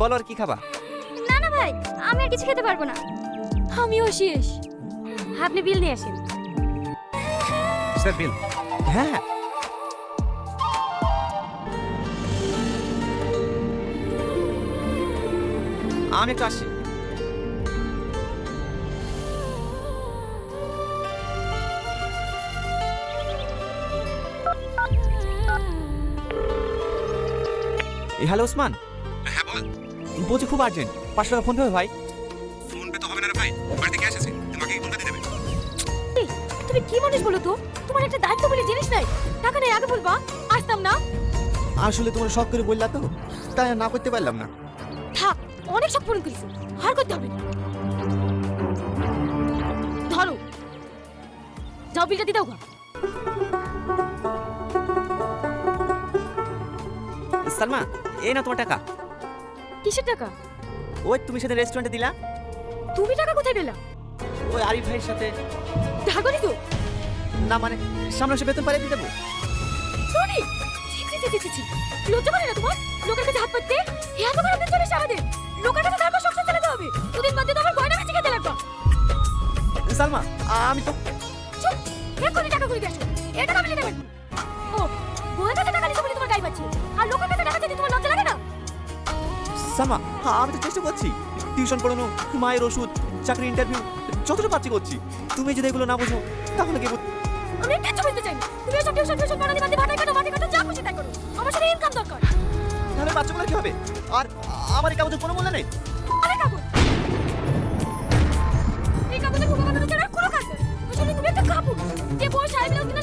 বলো আর কি খাবা? না না ভাই, আমি আর কিছু খেতে পারবো না। আমিও শেষ। আপনি বিল নিয়ে আসেন। স্যার বিল? হ্যাঁ হ্যাঁ। আমি একটু আসছি। হ্যালো ওসমান। হ্যাঁ বল। বলছি খুব আর্জেন্ট, 500 টাকা ফোন পেবে ভাই? ফোন পে তো হবে না রে ভাই, বাড়িতে গ্যাস আছে, তোমাকে কি ফোনটা দিয়ে দেবে? এই, তুমি কি মানুষ বলো তো? তোমার একটা দায়িত্ব বলে জিনিস নাই। টাকা নেই আগে বলবা, আসতাম না। আসলে তোমরা শখ করে বললা তো, তাই আর না করতে পারলাম না। থাক, অনেক সব ফোন করেছো, আর করতে হবে না। ধরো, যাও বিলটা দিয়ে দাও গা। সালমা, এই না তোমার টাকা। কিসের টাকা? ওই তুমি সেদিন রেস্টুরেন্টে দিলা। তুমি টাকা কোথায় পেলা? ওই আরিফ ভাইয়ের সাথে। টাকা দিছো? না মানে সামনে এসে বেতন পাঠিয়ে দিয়ে দেবো। সরি, ছি ছি ছি ছি ছি। লজ্জা করে না তোমার? লোকের কাছে হাত পাততে? এত খারাপ দিন চলে আমাদের। লোকের কাছে তারপর সংসার চালাতে হবে। দুদিন বাদে তো আমার গয়না বেঁচে খেতে লাগবে। সালমা, আমি তো চুপ, এক্ষুনি টাকা করে দিয়ে আসো। এটা টাকা মিলে দেবেন। ও, বউয়ের কাছে টাকা নিতে বলে তোমার গায়ে পাচ্ছে। আর লোকের কাছে টাকা চাইতে তোমার লজ্জা লাগে না? সালমা, আমি তো চেষ্টা করছি। টিউশন পড়ানো, মায়ের ওষুধ, চাকরি ইন্টারভিউ, যতটা পাচ্ছি করছি। তুমি যদি এগুলো না বোঝো তাহলে কি আমি কিচ্ছু বুঝতে চাই না। তুমি এসব টিউশন পড়াতে বাদে ভাটাই কাটো যা খুশি তাই করো। আমার সাথে ইনকাম দরকার। তাহলে বাচ্চাগুলো কি হবে? আর আমার এই কাগজের কোনো মূল্য নেই। আরে কাগজ, এই কাগজে খুব আমাদের ছাড়া কোনো কাজ নেই। আসলে তুমি একটা কাপড় যে বই সাহেব নাও কিনা